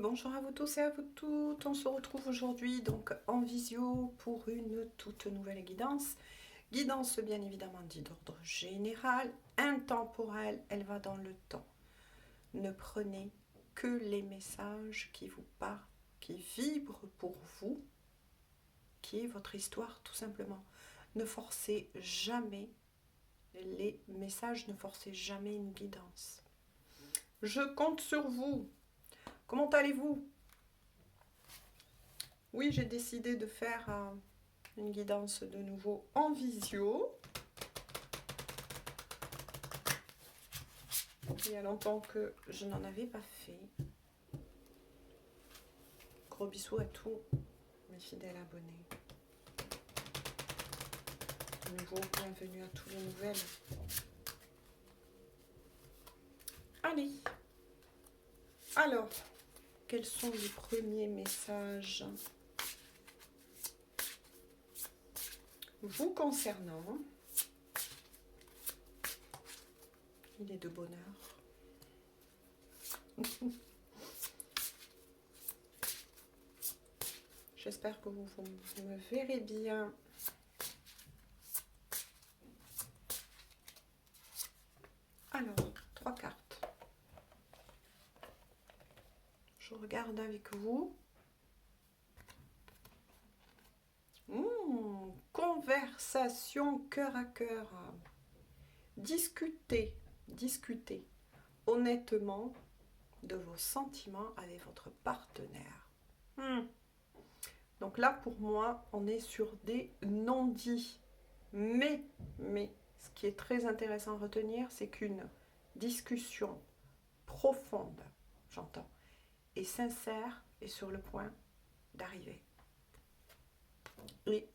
Bonjour à vous tous et à vous toutes, on se retrouve aujourd'hui donc en visio pour une toute nouvelle guidance. Guidance bien évidemment dite d'ordre général, intemporelle, elle va dans le temps. Ne prenez que les messages qui vous parlent, qui vibrent pour vous, qui est votre histoire tout simplement. Ne forcez jamais les messages, ne forcez jamais une guidance. Je compte sur vous. Comment allez-vous? Oui, j'ai décidé de faire une guidance de nouveau en visio. Il y a longtemps que je n'en avais pas fait. Gros bisous à tous mes fidèles abonnés. De nouveau, bienvenue à tous les nouvelles. Allez. Alors, quels sont les premiers messages vous concernant? Il est de bonne heure. J'espère que vous me verrez bien. Alors, 3 cartes. Je regarde avec vous. Conversation cœur à cœur. Discutez honnêtement de vos sentiments avec votre partenaire. Donc là, pour moi, on est sur des non-dits. Mais, ce qui est très intéressant à retenir, c'est qu'une discussion profonde, j'entends, et sincère est sur le point d'arriver. Et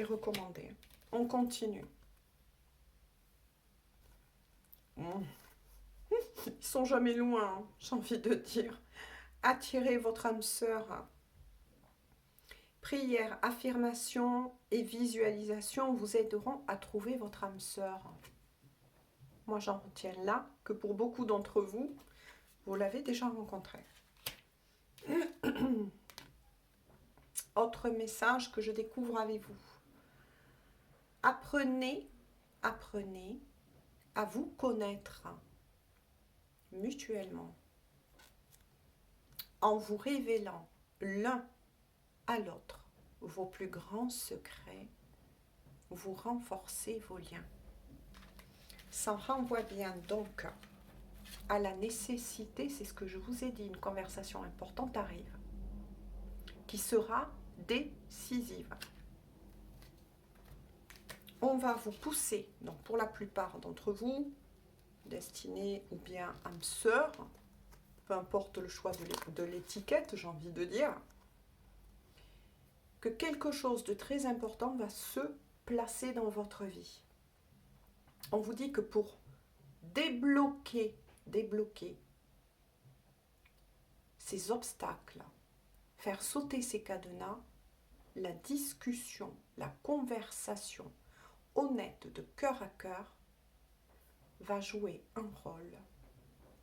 recommandé. On continue. Ils sont jamais loin, hein, j'ai envie de dire. Attirez votre âme sœur. Prière, affirmation et visualisation vous aideront à trouver votre âme sœur. Moi, j'en retiens là que pour beaucoup d'entre vous, vous l'avez déjà rencontré. Autre message que je découvre avec vous. Apprenez à vous connaître mutuellement en vous révélant l'un à l'autre vos plus grands secrets, vous renforcez vos liens. Ça renvoie bien donc à la nécessité, c'est ce que je vous ai dit, une conversation importante arrive, qui sera décisive. On va vous pousser, donc pour la plupart d'entre vous, destinés ou bien âme sœur, peu importe le choix de l'étiquette, j'ai envie de dire, que quelque chose de très important va se placer dans votre vie. On vous dit que pour débloquer ces obstacles, faire sauter ces cadenas, la discussion, la conversation honnête de cœur à cœur va jouer un rôle,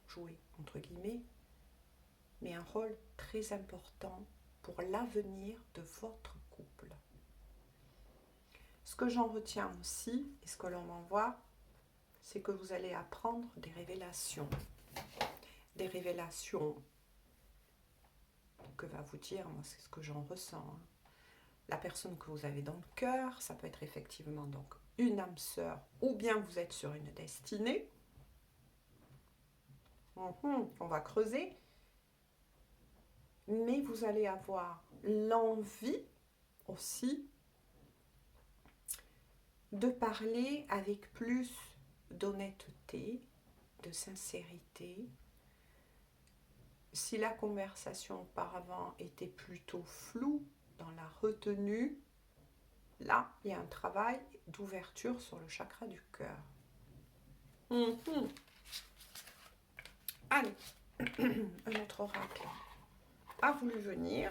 jouer entre guillemets, mais un rôle très important pour l'avenir de votre couple. Ce que j'en retiens aussi, et ce que l'on m'envoie, c'est que vous allez apprendre des révélations. Des révélations que va vous dire, moi c'est ce que j'en ressens. La personne que vous avez dans le cœur, ça peut être effectivement donc une âme sœur, ou bien vous êtes sur une destinée. On va creuser. Mais vous allez avoir l'envie aussi de parler avec plus d'honnêteté, de sincérité. Si la conversation auparavant était plutôt floue dans la retenue, là, il y a un travail d'ouverture sur le chakra du cœur. Allez, un autre oracle a voulu venir.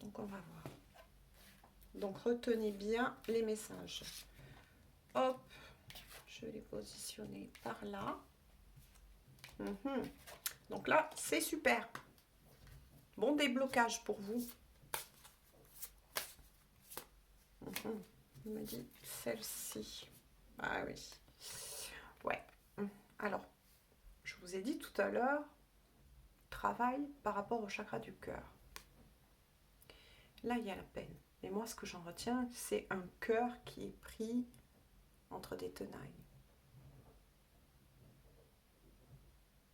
Donc on va voir. Donc retenez bien les messages. Hop, je vais les positionner par là. Donc là, c'est super. Bon déblocage pour vous. Il me dit celle-ci. Ah oui. Ouais. Alors, je vous ai dit tout à l'heure, travail par rapport au chakra du cœur. Là, il y a la peine. Mais moi, ce que j'en retiens, c'est un cœur qui est pris entre des tenailles.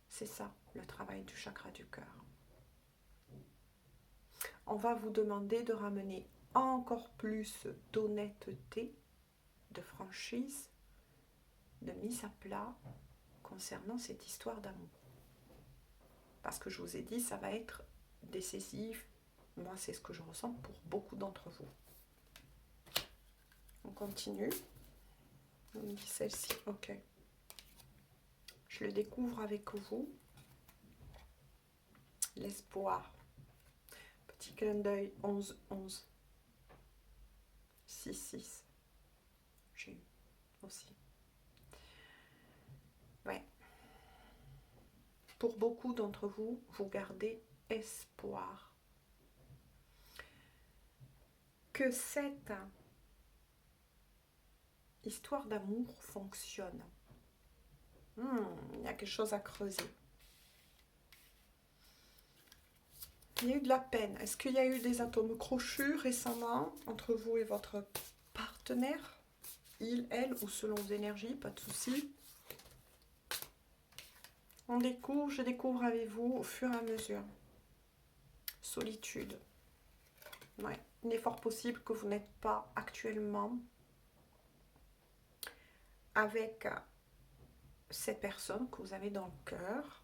C'est ça, le travail du chakra du cœur. On va vous demander de ramener encore plus d'honnêteté, de franchise, de mise à plat concernant cette histoire d'amour. Parce que je vous ai dit, ça va être décisif. Moi, c'est ce que je ressens pour beaucoup d'entre vous. On continue. On dit celle-ci, ok. Je le découvre avec vous. L'espoir. Petit clin d'œil 11-11. 6-6. J'ai eu aussi. Ouais. Pour beaucoup d'entre vous, vous gardez espoir que cette histoire d'amour fonctionne. Il y a quelque chose à creuser. Il y a eu de la peine. Est-ce qu'il y a eu des atomes crochus récemment entre vous et votre partenaire? Il, elle ou selon vos énergies, pas de souci. Je découvre avec vous au fur et à mesure. Solitude. Ouais. Il est fort possible que vous n'êtes pas actuellement avec cette personne que vous avez dans le cœur.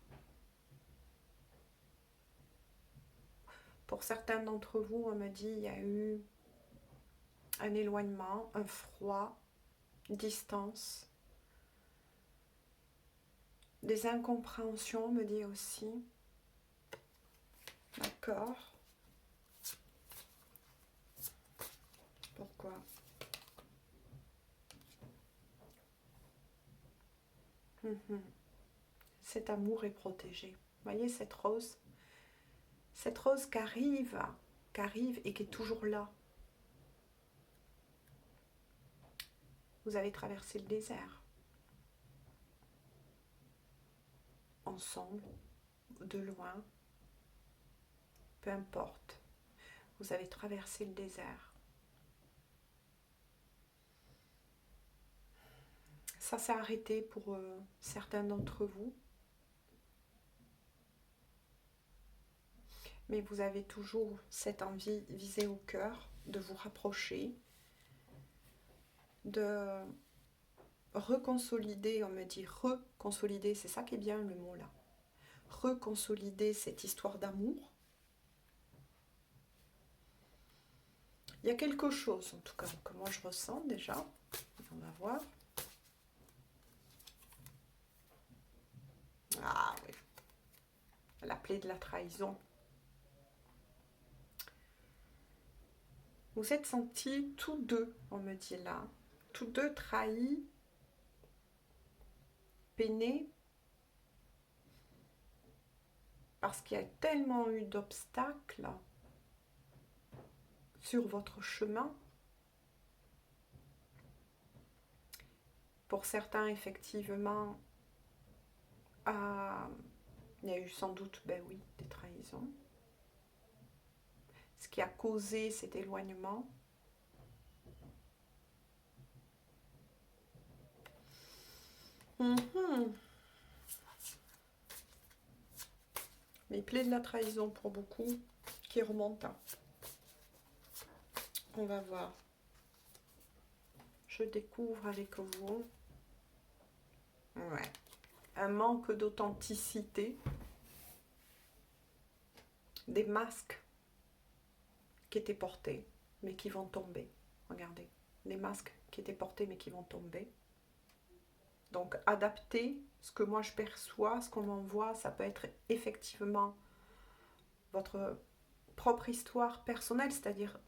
Pour certains d'entre vous, on me dit il y a eu un éloignement, un froid, une distance, des incompréhensions, on me dit aussi. D'accord. Pourquoi? Cet amour est protégé. Vous voyez cette rose? Cette rose qui arrive et qui est toujours là. Vous avez traversé le désert. Ensemble, de loin, peu importe. Vous avez traversé le désert. Ça s'est arrêté pour certains d'entre vous. Mais vous avez toujours cette envie visée au cœur de vous rapprocher, de reconsolider, on me dit reconsolider, c'est ça qui est bien le mot là. Reconsolider cette histoire d'amour. Il y a quelque chose, en tout cas, que moi je ressens déjà. On va voir. Ah oui. La plaie de la trahison. Vous êtes sentis tous deux, on me dit là, tous deux trahis, peinés, parce qu'il y a tellement eu d'obstacles sur votre chemin. Pour certains, effectivement, il y a eu sans doute, ben oui, des trahisons. Ce qui a causé cet éloignement. Les plaies de la trahison pour beaucoup qui remontent. On va voir. Je découvre avec vous. Ouais. Un manque d'authenticité. Des masques qui étaient portés, mais qui vont tomber. Regardez. Des masques qui étaient portés, mais qui vont tomber. Donc, adapter ce que moi je perçois, ce qu'on m'envoie, ça peut être effectivement votre propre histoire personnelle, c'est-à-dire,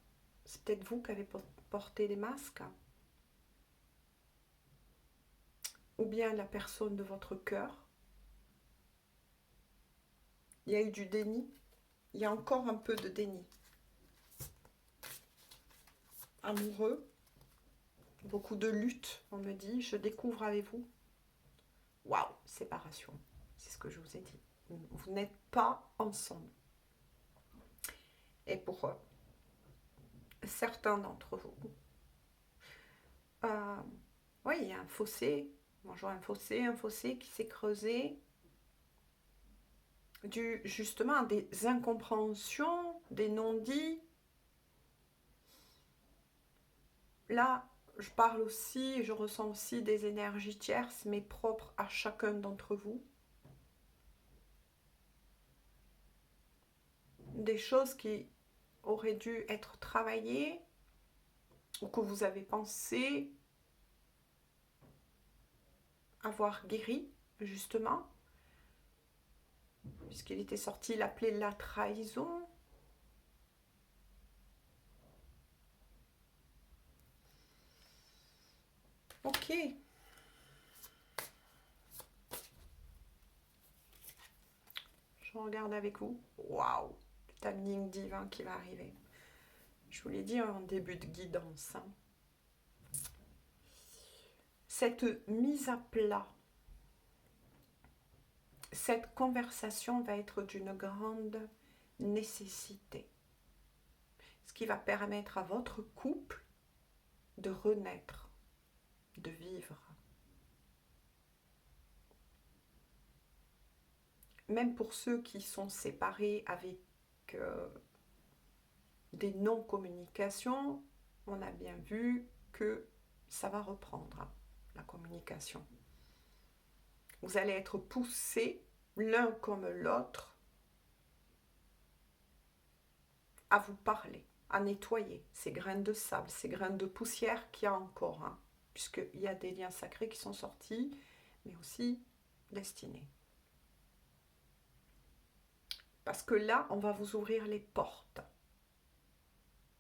c'est peut-être vous qui avez porté des masques, ou bien la personne de votre cœur. Il y a eu du déni. Il y a encore un peu de déni. Amoureux. Beaucoup de lutte, on me dit. Je découvre avec vous. Waouh, séparation. C'est ce que je vous ai dit. Vous n'êtes pas ensemble. Et pour certains d'entre vous, oui, il y a un fossé. Moi, je vois un fossé qui s'est creusé dû justement à des incompréhensions, des non-dits. Là, je parle aussi, je ressens aussi des énergies tierces, mais propres à chacun d'entre vous. Des choses qui auraient dû être travaillées ou que vous avez pensé avoir guéri, justement, puisqu'il était sorti l'appeler la trahison. Ok. Je regarde avec vous. Waouh, le timing divin qui va arriver. Je vous l'ai dit en début de guidance. Hein. Cette mise à plat, cette conversation va être d'une grande nécessité. Ce qui va permettre à votre couple de renaître, de vivre. Même pour ceux qui sont séparés avec des non-communications, on a bien vu que ça va reprendre, hein, la communication. Vous allez être poussés, l'un comme l'autre, à vous parler, à nettoyer ces graines de sable, ces graines de poussière qu'il y a encore, hein, puisqu'il y a des liens sacrés qui sont sortis, mais aussi destinés. Parce que là, on va vous ouvrir les portes.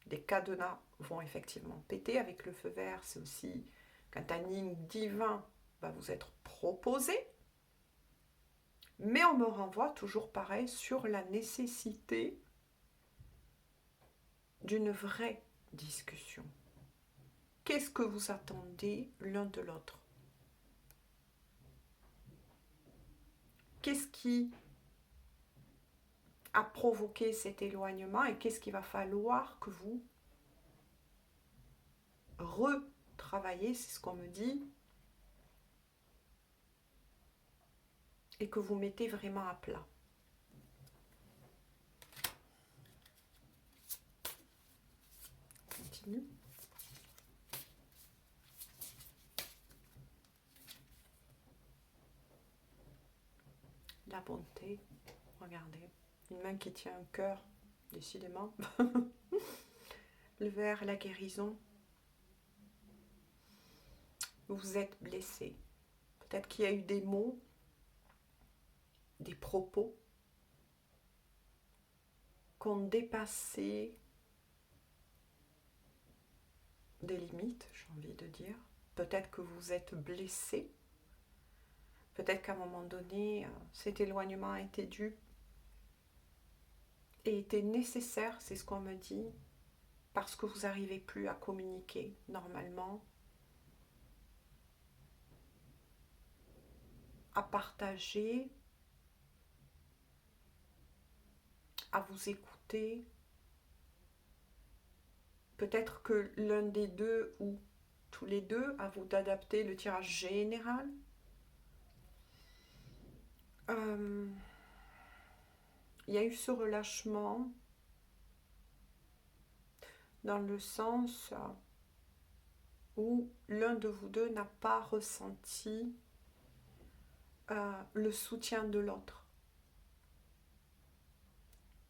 Des cadenas vont effectivement péter avec le feu vert. C'est aussi qu'un timing divin va vous être proposé. Mais on me renvoie toujours pareil sur la nécessité d'une vraie discussion. Qu'est-ce que vous attendez l'un de l'autre? Qu'est-ce qui a provoqué cet éloignement et qu'est-ce qu'il va falloir que vous retravaillez, c'est ce qu'on me dit, et que vous mettez vraiment à plat. Continue. La bonté, regardez, une main qui tient un cœur, décidément. Le verre, la guérison. Vous êtes blessé. Peut-être qu'il y a eu des mots, des propos qui ont dépassé des limites, j'ai envie de dire. Peut-être que vous êtes blessé. Peut-être qu'à un moment donné, cet éloignement a été dû et était nécessaire, c'est ce qu'on me dit, parce que vous n'arrivez plus à communiquer normalement, à partager, à vous écouter. Peut-être que l'un des deux ou tous les deux, à vous d'adapter le tirage général. Il y a eu ce relâchement dans le sens où l'un de vous deux n'a pas ressenti le soutien de l'autre,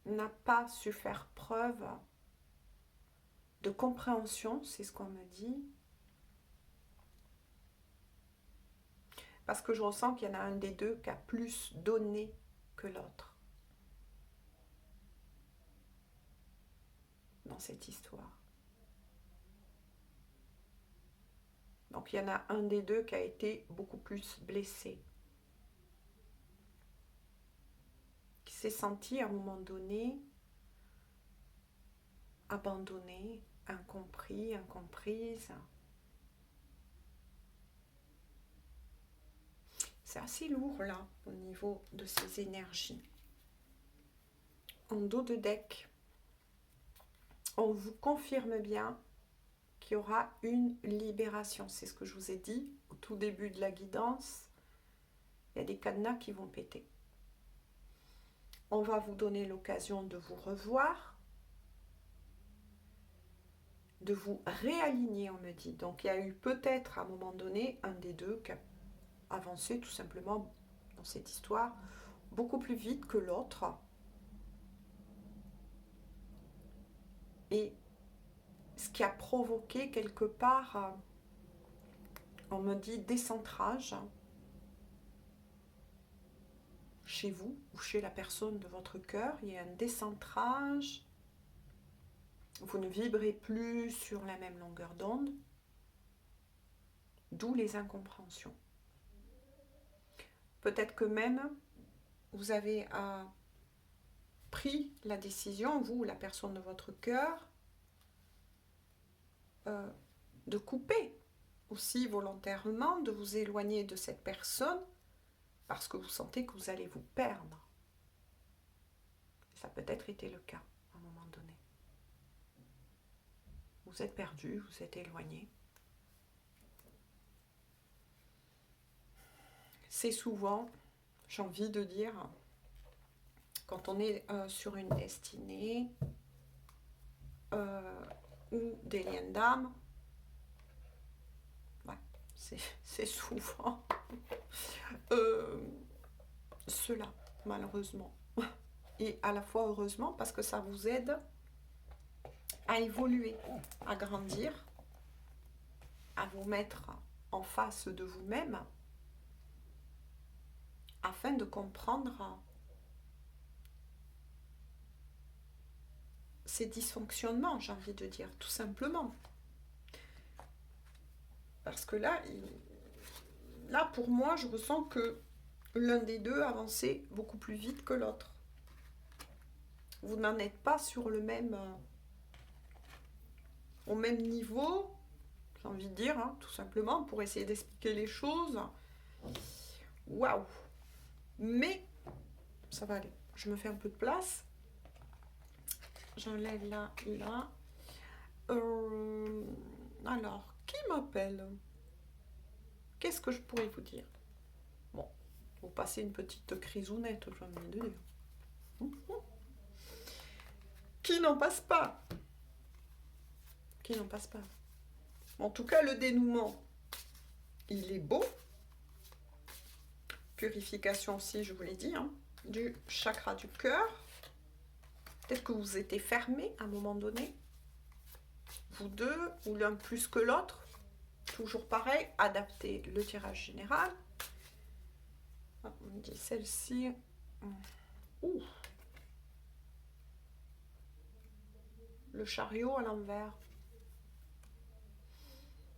n'a pas su faire preuve de compréhension, c'est ce qu'on me dit, parce que je ressens qu'il y en a un des deux qui a plus donné que l'autre dans cette histoire. Donc il y en a un des deux qui a été beaucoup plus blessé, qui s'est senti à un moment donné abandonné, incompris, incomprise. C'est assez lourd là au niveau de ces énergies. En dos de deck, on vous confirme bien qu'il y aura une libération. C'est ce que je vous ai dit au tout début de la guidance. Il y a des cadenas qui vont péter. On va vous donner l'occasion de vous revoir, de vous réaligner, on me dit. Donc il y a eu peut-être à un moment donné un des deux qui a avancé tout simplement dans cette histoire beaucoup plus vite que l'autre. Et ce qui a provoqué quelque part, on me dit, décentrage chez vous ou chez la personne de votre cœur. Il y a un décentrage. Vous ne vibrez plus sur la même longueur d'onde. D'où les incompréhensions. Peut-être que même vous avez pris la décision, vous ou la personne de votre cœur, de couper aussi volontairement, de vous éloigner de cette personne parce que vous sentez que vous allez vous perdre. Ça a peut-être été le cas à un moment donné. Vous êtes perdu, vous êtes éloigné. C'est souvent, j'ai envie de dire, quand on est sur une destinée ou des liens d'âme, ouais, c'est souvent cela, malheureusement. Et à la fois heureusement parce que ça vous aide à évoluer, à grandir, à vous mettre en face de vous-même afin de comprendre ces dysfonctionnements, j'ai envie de dire, tout simplement. Parce que là, pour moi, je ressens que l'un des deux avançait beaucoup plus vite que l'autre. Vous n'en êtes pas sur le même, au même niveau, j'ai envie de dire, hein, tout simplement, pour essayer d'expliquer les choses. Waouh! Mais ça va aller. Je me fais un peu de place. J'enlève là. Alors, qui m'appelle? Qu'est-ce que je pourrais vous dire? Bon, vous passez une petite crisounette, j'ai envie de dire. Qui n'en passe pas? Qui n'en passe pas? En tout cas, le dénouement, il est beau. Purification aussi, je vous l'ai dit, hein, du chakra du cœur. Peut-être que vous étiez fermé à un moment donné. Vous deux, ou l'un plus que l'autre. Toujours pareil, adaptez le tirage général. On me dit celle-ci. Ouh. Le chariot à l'envers.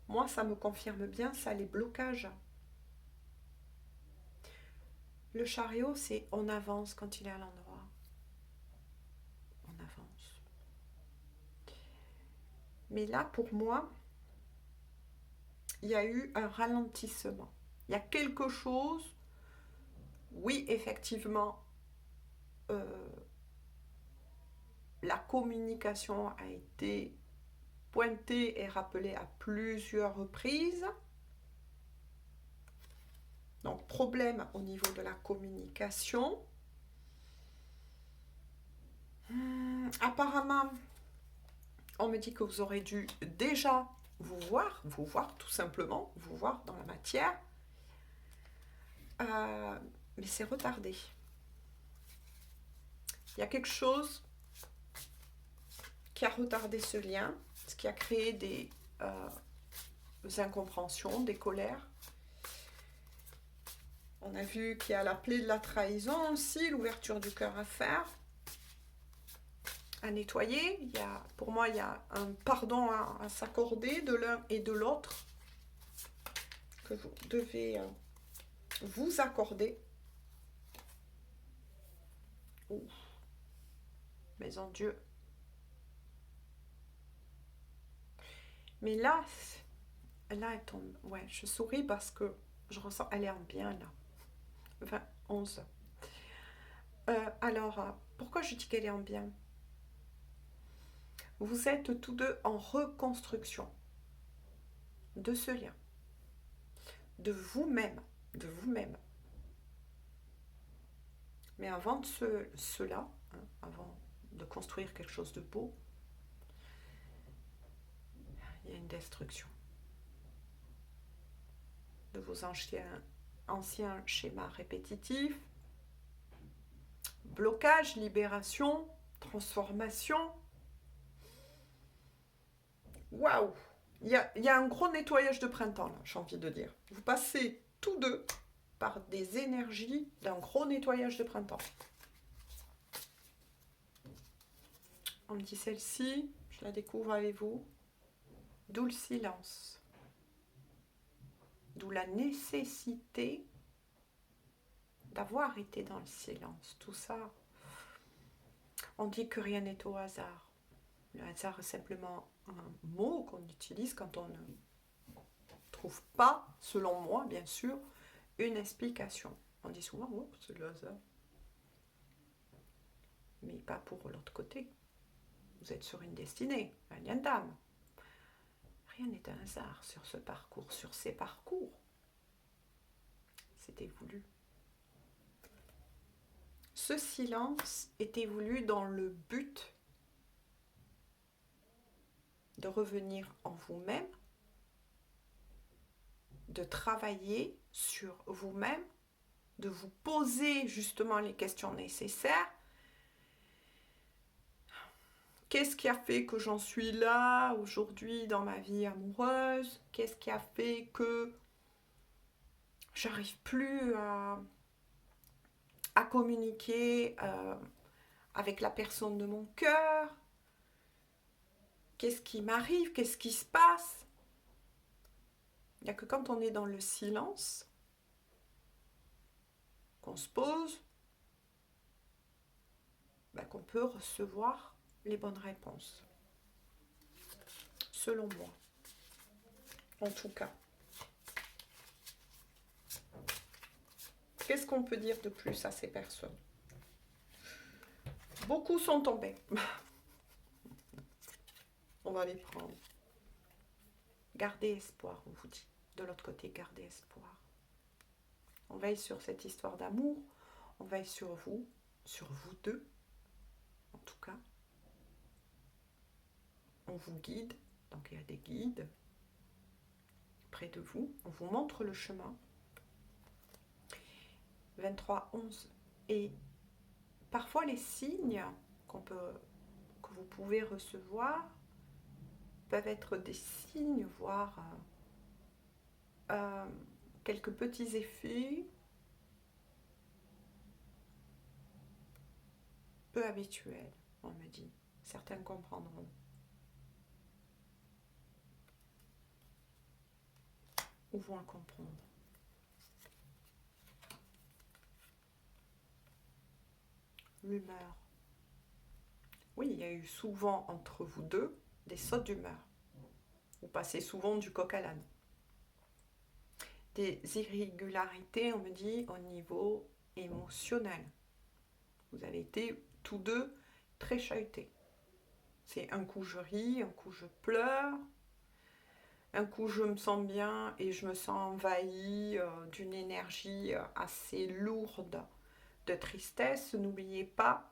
Moi, ça me confirme bien ça, les blocages. Le chariot, c'est on avance quand il est à l'endroit. On avance. Mais là, pour moi, il y a eu un ralentissement. Il y a quelque chose, oui, effectivement, la communication a été pointée et rappelée à plusieurs reprises. Donc, problème au niveau de la communication. Apparemment, on me dit que vous aurez dû déjà vous voir tout simplement, vous voir dans la matière. Mais c'est retardé. Il y a quelque chose qui a retardé ce lien, ce qui a créé des incompréhensions, des colères. On a vu qu'il y a la plaie de la trahison aussi, l'ouverture du cœur à faire, à nettoyer. Pour moi, il y a un pardon à s'accorder de l'un et de l'autre que vous devez vous accorder. Ouf. Mais en Dieu. Mais là, elle tombe. Ouais, je souris parce que je ressens, elle est en bien là. 20, 11. Alors, pourquoi je dis qu'elle est en bien? Vous êtes tous deux en reconstruction de ce lien, de vous-même, de vous-même. Mais avant de cela, hein, avant de construire quelque chose de beau, il y a une destruction de vos anciens schémas répétitifs, blocage, libération, transformation. Waouh! Il y a un gros nettoyage de printemps, là, j'ai envie de dire. Vous passez tous deux par des énergies d'un gros nettoyage de printemps. On me dit celle-ci, je la découvre avec vous. D'où le silence. D'où la nécessité d'avoir été dans le silence. Tout ça, on dit que rien n'est au hasard. Le hasard est simplement un mot qu'on utilise quand on ne trouve pas, selon moi bien sûr, une explication. On dit souvent, oh, c'est le hasard. Mais pas pour l'autre côté. Vous êtes sur une destinée, un lien d'âme. Rien n'est un hasard sur ce parcours, sur ces parcours. C'était voulu. Ce silence était voulu dans le but de revenir en vous-même, de travailler sur vous-même, de vous poser justement les questions nécessaires. Qu'est-ce qui a fait que j'en suis là aujourd'hui dans ma vie amoureuse? Qu'est-ce qui a fait que j'arrive plus à communiquer avec la personne de mon cœur? Qu'est-ce qui m'arrive? Qu'est-ce qui se passe? Il n'y a que quand on est dans le silence qu'on se pose, qu'on peut recevoir les bonnes réponses. Selon moi. En tout cas. Qu'est-ce qu'on peut dire de plus à ces personnes? Beaucoup sont tombés. On va les prendre. Gardez espoir, on vous dit. De l'autre côté, gardez espoir. On veille sur cette histoire d'amour. On veille sur vous deux, en tout cas. On vous guide, donc il y a des guides près de vous. On vous montre le chemin. 23, 11. Et parfois les signes que vous pouvez recevoir peuvent être des signes, voire quelques petits effets peu habituels, on me dit. Certains comprendront. Ou vont le comprendre. L'humeur. Oui, il y a eu souvent entre vous deux des sautes d'humeur. Vous passez souvent du coq à l'âne. Des irrégularités, on me dit, au niveau émotionnel. Vous avez été tous deux très chahutés. C'est un coup je ris, un coup je pleure, un coup je me sens bien et je me sens envahie d'une énergie assez lourde de tristesse. N'oubliez pas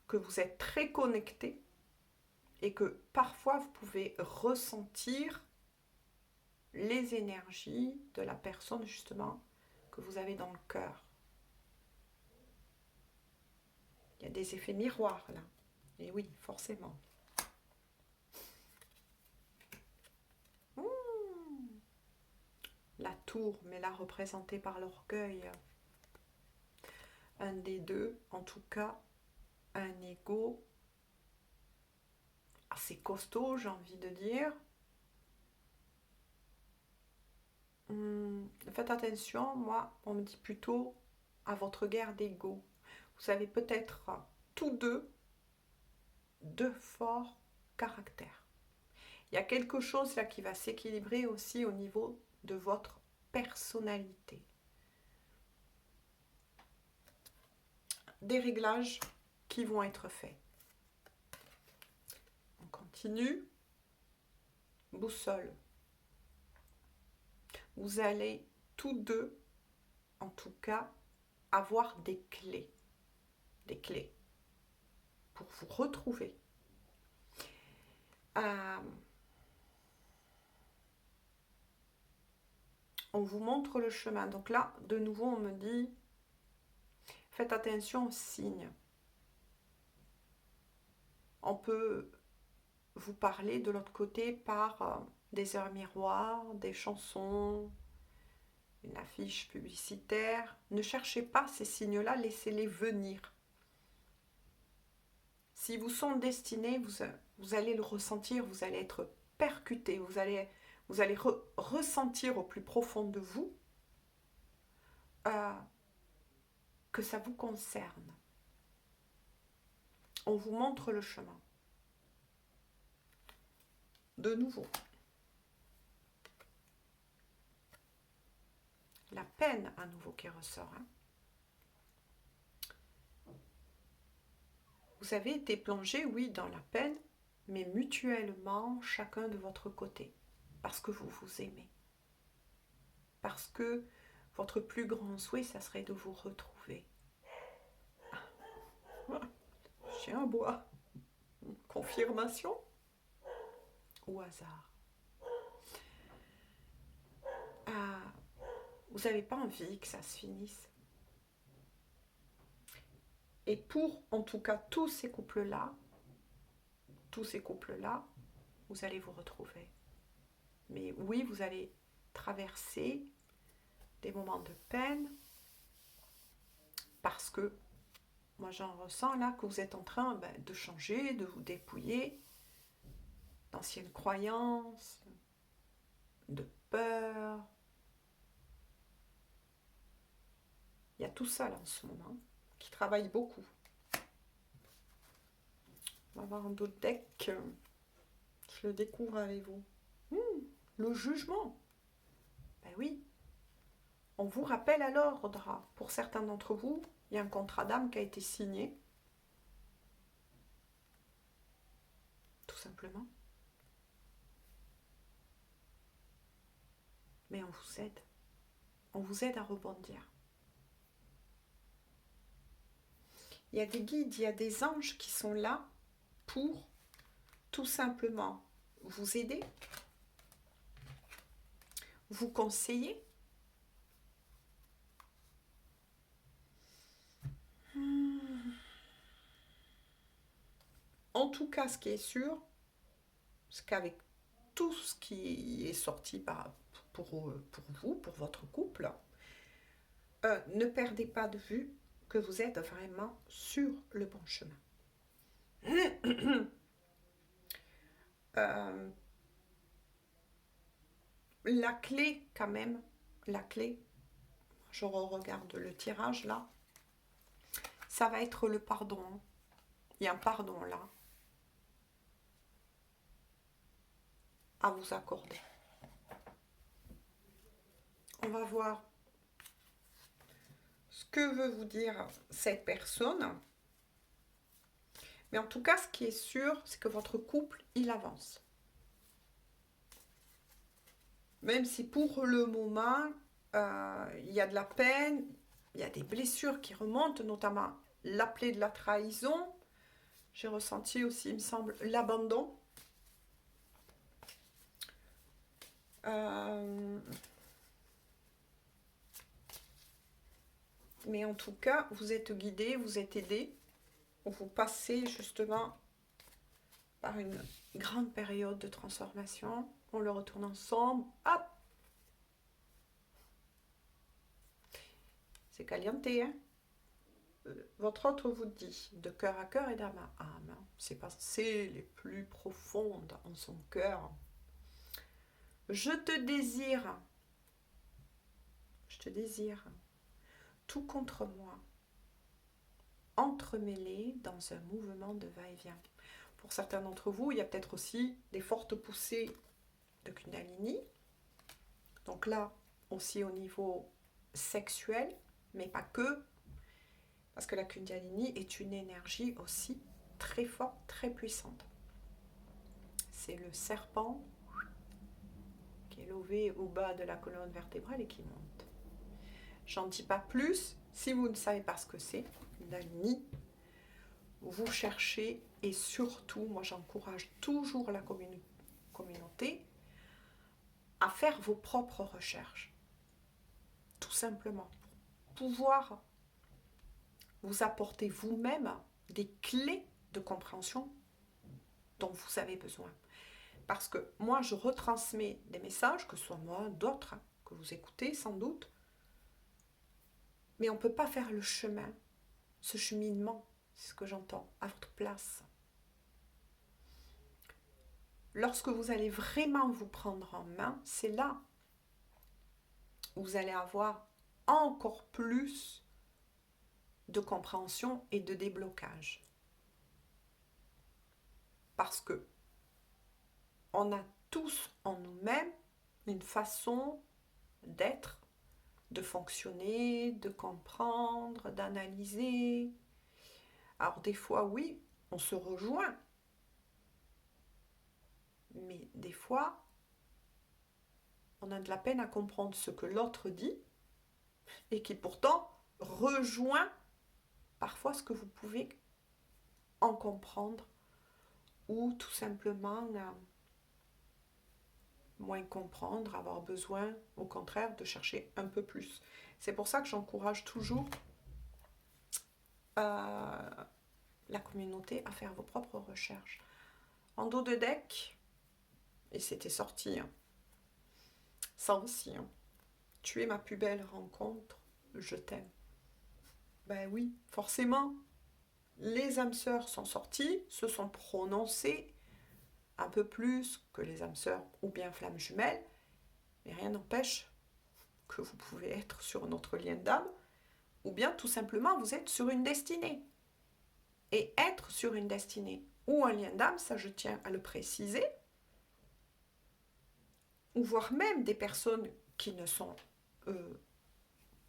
que vous êtes très connectés et que parfois vous pouvez ressentir les énergies de la personne justement que vous avez dans le cœur. Il y a des effets miroirs là. Et oui, forcément. La tour, mais là représentée par l'orgueil. Un des deux, en tout cas, un ego assez costaud, j'ai envie de dire. Faites attention, moi, on me dit plutôt à votre guerre d'ego. Vous avez peut-être tous deux de forts caractères. Il y a quelque chose là qui va s'équilibrer aussi au niveau de votre personnalité. Des réglages qui vont être faits. On continue. Boussole. Vous allez tous deux, en tout cas, avoir des clés. Des clés pour vous retrouver. On vous montre le chemin. Donc là, de nouveau, on me dit, faites attention aux signes. On peut vous parler de l'autre côté par des heures miroirs, des chansons, une affiche publicitaire. Ne cherchez pas ces signes-là, laissez-les venir. Si vous sont destinés, vous allez le ressentir, vous allez être percuté, vous allez ressentir au plus profond de vous que ça vous concerne. On vous montre le chemin. De nouveau. La peine à nouveau qui ressort. Vous avez été plongé, oui, dans la peine, mais mutuellement, chacun de votre côté. Parce que vous vous aimez. Parce que votre plus grand souhait, ça serait de vous retrouver. Chien bois. Confirmation ou hasard. Vous n'avez pas envie que ça se finisse. Et pour, en tout cas, tous ces couples-là, vous allez vous retrouver. Mais oui, vous allez traverser des moments de peine parce que, moi j'en ressens là, que vous êtes en train de changer, de vous dépouiller d'anciennes croyances, de peur. Il y a tout ça là en ce moment qui travaille beaucoup. On va avoir un autre deck. Je le découvre avec vous. Le jugement. Ben oui. On vous rappelle à l'ordre. Pour certains d'entre vous, il y a un contrat d'âme qui a été signé. Tout simplement. Mais on vous aide. On vous aide à rebondir. Il y a des guides, il y a des anges qui sont là pour tout simplement vous aider, vous conseiller. En tout cas, ce qui est sûr, c'est qu'avec tout ce qui est sorti pour vous, pour votre couple, ne perdez pas de vue que vous êtes vraiment sur le bon chemin. La clé, quand même, je regarde le tirage là, ça va être le pardon. Il y a un pardon là à vous accorder. On va voir ce que veut vous dire cette personne. Mais en tout cas, ce qui est sûr, c'est que votre couple, il avance. Même si pour le moment, il y a de la peine, il y a des blessures qui remontent, notamment la plaie de la trahison. J'ai ressenti aussi, il me semble, l'abandon. Mais en tout cas, vous êtes guidé, vous êtes aidé. Vous passez justement par une grande période de transformation. On le retourne ensemble. Hop! C'est caliente, hein? Votre autre vous dit, de cœur à cœur et d'âme à âme, ses pensées les plus profondes en son cœur. Je te désire. tout contre moi, entremêlés dans un mouvement de va-et-vient. Pour certains d'entre vous, il y a peut-être aussi des fortes poussées de Kundalini. Donc là, aussi au niveau sexuel, mais pas que, parce que la Kundalini est une énergie aussi très forte, très puissante. C'est le serpent qui est levé au bas de la colonne vertébrale et qui monte. J'en dis pas plus. Si vous ne savez pas ce que c'est, Kundalini, vous cherchez, et surtout, moi j'encourage toujours la communauté à faire vos propres recherches. Tout simplement. Pour pouvoir vous apporter vous-même des clés de compréhension dont vous avez besoin. Parce que moi, je retransmets des messages, que ce soit moi, d'autres, que vous écoutez sans doute, mais on ne peut pas faire le chemin, ce cheminement, c'est ce que j'entends, à votre place. Lorsque vous allez vraiment vous prendre en main, c'est là où vous allez avoir encore plus de compréhension et de déblocage. Parce que on a tous en nous-mêmes une façon d'être, de fonctionner, de comprendre, d'analyser. Alors des fois, oui, on se rejoint. Mais des fois, on a de la peine à comprendre ce que l'autre dit et qui pourtant rejoint parfois ce que vous pouvez en comprendre ou tout simplement moins comprendre, avoir besoin au contraire de chercher un peu plus. C'est pour ça que j'encourage toujours la communauté à faire vos propres recherches. En dos de deck, et c'était sorti, hein, ça aussi, hein, tu es ma plus belle rencontre, je t'aime. Ben oui, forcément, les âmes sœurs sont sorties, se sont prononcées un peu plus que les âmes sœurs ou bien flammes jumelles, mais rien n'empêche que vous pouvez être sur un autre lien d'âme, ou bien tout simplement vous êtes sur une destinée. Et être sur une destinée ou un lien d'âme, ça je tiens à le préciser, ou voire même des personnes qui ne sont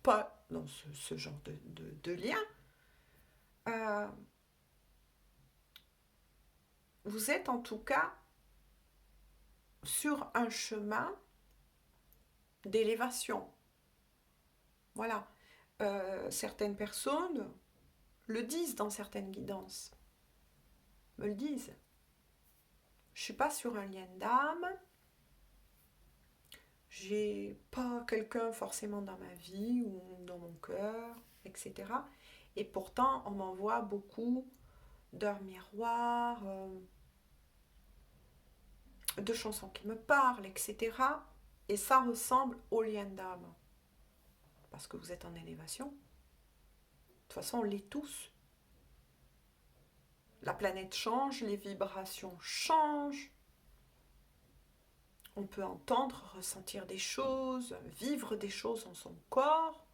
pas dans ce genre de lien, vous êtes en tout cas sur un chemin d'élévation. Voilà. Certaines personnes le disent dans certaines guidances, me le disent. Je ne suis pas sur un lien d'âme, j'ai pas quelqu'un forcément dans ma vie ou dans mon cœur, etc. Et pourtant, on m'envoie beaucoup d'heures miroirs, de chansons qui me parlent, etc. Et ça ressemble au lien d'âme. Parce que vous êtes en élévation. De toute façon, on l'est tous. La planète change, les vibrations changent. On peut entendre, ressentir des choses, vivre des choses en son corps,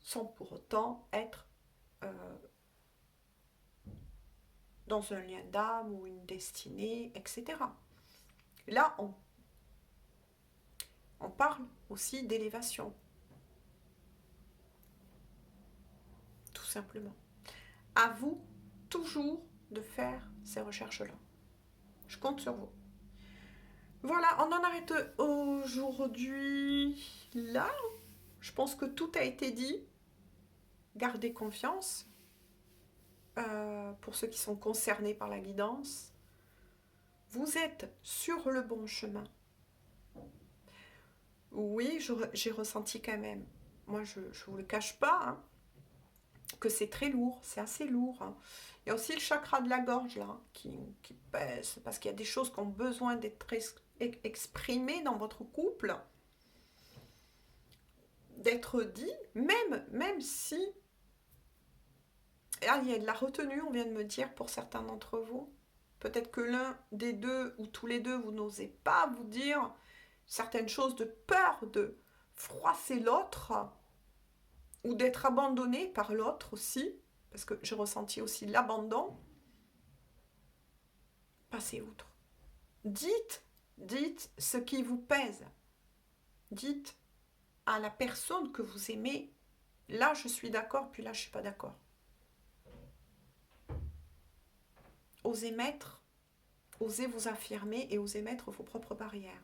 sans pour autant être dans un lien d'âme ou une destinée, etc. Là, on parle aussi d'élévation. Tout simplement. À vous toujours de faire ces recherches-là. Je compte sur vous. Voilà, on en arrête aujourd'hui là. Je pense que tout a été dit. Gardez confiance pour ceux qui sont concernés par la guidance. Vous êtes sur le bon chemin. Oui, j'ai ressenti quand même, moi je ne vous le cache pas, hein, que c'est très lourd, c'est assez lourd. Hein. Il y a aussi le chakra de la gorge là, qui pèse, parce qu'il y a des choses qui ont besoin d'être exprimées dans votre couple, d'être dit, même si il y a de la retenue, on vient de me dire pour certains d'entre vous. Peut-être que l'un des deux ou tous les deux, vous n'osez pas vous dire certaines choses de peur de froisser l'autre ou d'être abandonné par l'autre aussi, parce que j'ai ressenti aussi l'abandon, passez outre. Dites ce qui vous pèse. Dites à la personne que vous aimez, là je suis d'accord, puis là je suis pas d'accord. Osez vous affirmer et osez mettre vos propres barrières.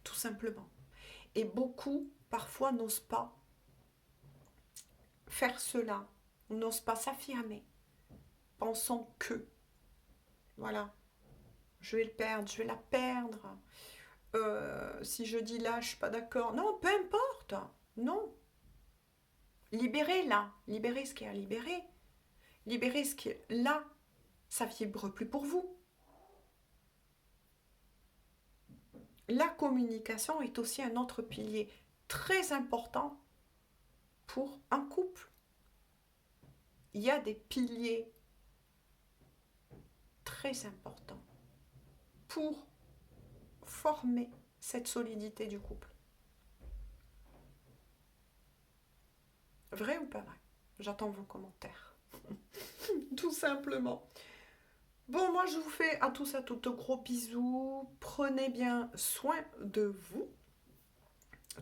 Tout simplement. Et beaucoup, parfois, n'osent pas faire cela, n'osent pas s'affirmer, pensant que, voilà, je vais le perdre, je vais la perdre. Si je dis là, je suis pas d'accord. Non, peu importe. Non. Libérez-la. Libérez ce qui est à libérer. Libérez ce qui est là. Ça vibre plus pour vous. La communication est aussi un autre pilier très important pour un couple. Il y a des piliers très importants pour former cette solidité du couple. Vrai ou pas vrai? J'attends vos commentaires. Tout simplement. Bon, moi je vous fais à tous à toutes de gros bisous. Prenez bien soin de vous.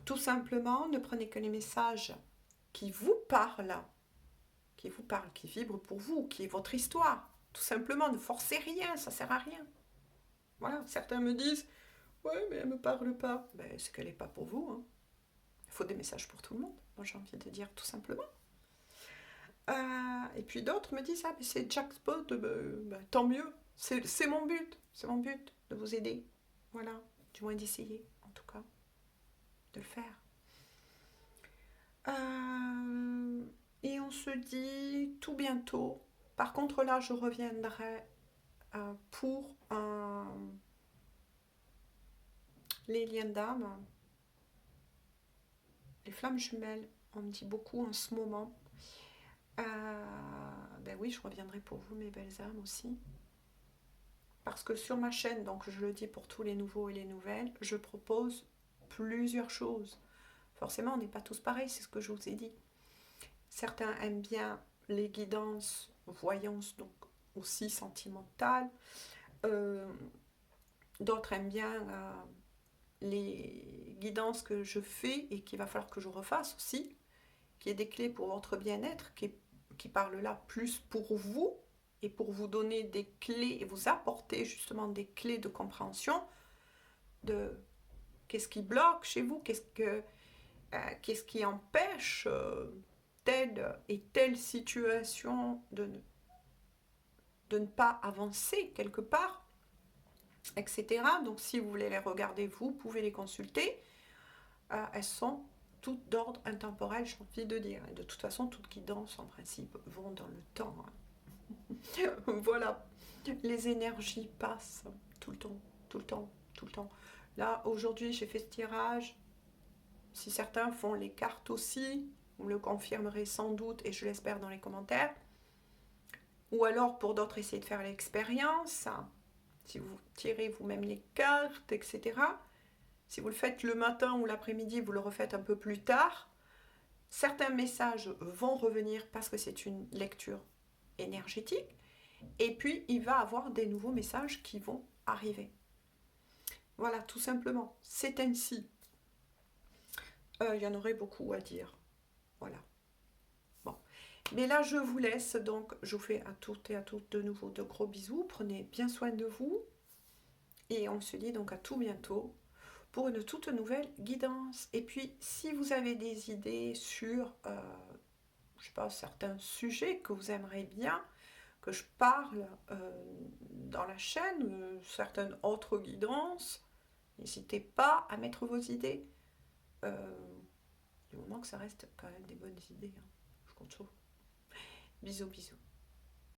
Tout simplement, ne prenez que les messages qui vous parlent, qui vibrent pour vous, qui est votre histoire. Tout simplement, ne forcez rien, ça sert à rien. Voilà, certains me disent, ouais, mais elle me parle pas. Ben, c'est qu'elle n'est pas pour vous. Hein. Il faut des messages pour tout le monde. Moi, j'ai envie de dire tout simplement. Et puis d'autres me disent, ah, mais c'est jackpot, tant mieux. C'est mon but. C'est mon but de vous aider. Voilà, du moins d'essayer, en tout cas, de le faire. Et on se dit tout bientôt. Par contre, là, je reviendrai pour les liens d'âme. Les flammes jumelles, on me dit beaucoup en ce moment. Ben oui, je reviendrai pour vous, mes belles âmes aussi. Parce que sur ma chaîne, donc je le dis pour tous les nouveaux et les nouvelles, je propose plusieurs choses. Forcément, on n'est pas tous pareils, c'est ce que je vous ai dit. Certains aiment bien les guidances, voyances, donc aussi sentimentales. D'autres aiment bien les guidances que je fais et qu'il va falloir que je refasse aussi, qui est des clés pour votre bien-être, qui parle là plus pour vous et pour vous donner des clés et vous apporter justement des clés de compréhension de qu'est-ce qui bloque chez vous, qu'est-ce qui empêche telle et telle situation de ne pas avancer quelque part, etc. Donc si vous voulez les regarder, vous pouvez les consulter. Elles sont toutes d'ordre intemporel, j'ai envie de dire. Et de toute façon, toutes guidances, en principe, vont dans le temps. Voilà. Les énergies passent tout le temps, tout le temps, tout le temps. Là, aujourd'hui, j'ai fait ce tirage. Si certains font les cartes aussi, vous me le confirmerez sans doute, et je l'espère dans les commentaires. Ou alors, pour d'autres, essayez de faire l'expérience. Si vous tirez vous-même les cartes, etc. Si vous le faites le matin ou l'après-midi, vous le refaites un peu plus tard. Certains messages vont revenir parce que c'est une lecture énergétique. Et puis, il va y avoir des nouveaux messages qui vont arriver. Voilà, tout simplement. C'est ainsi. Il y en aurait beaucoup à dire. Voilà. Bon. Mais là, je vous laisse. Donc, je vous fais à toutes et à toutes de nouveau de gros bisous. Prenez bien soin de vous. Et on se dit donc à tout bientôt pour une toute nouvelle guidance. Et puis, si vous avez des idées sur, je sais pas, certains sujets que vous aimeriez bien que je parle dans la chaîne, certaines autres guidances, n'hésitez pas à mettre vos idées. Du moment que ça reste quand même des bonnes idées. Hein. Je compte sur vous. Bisous, bisous.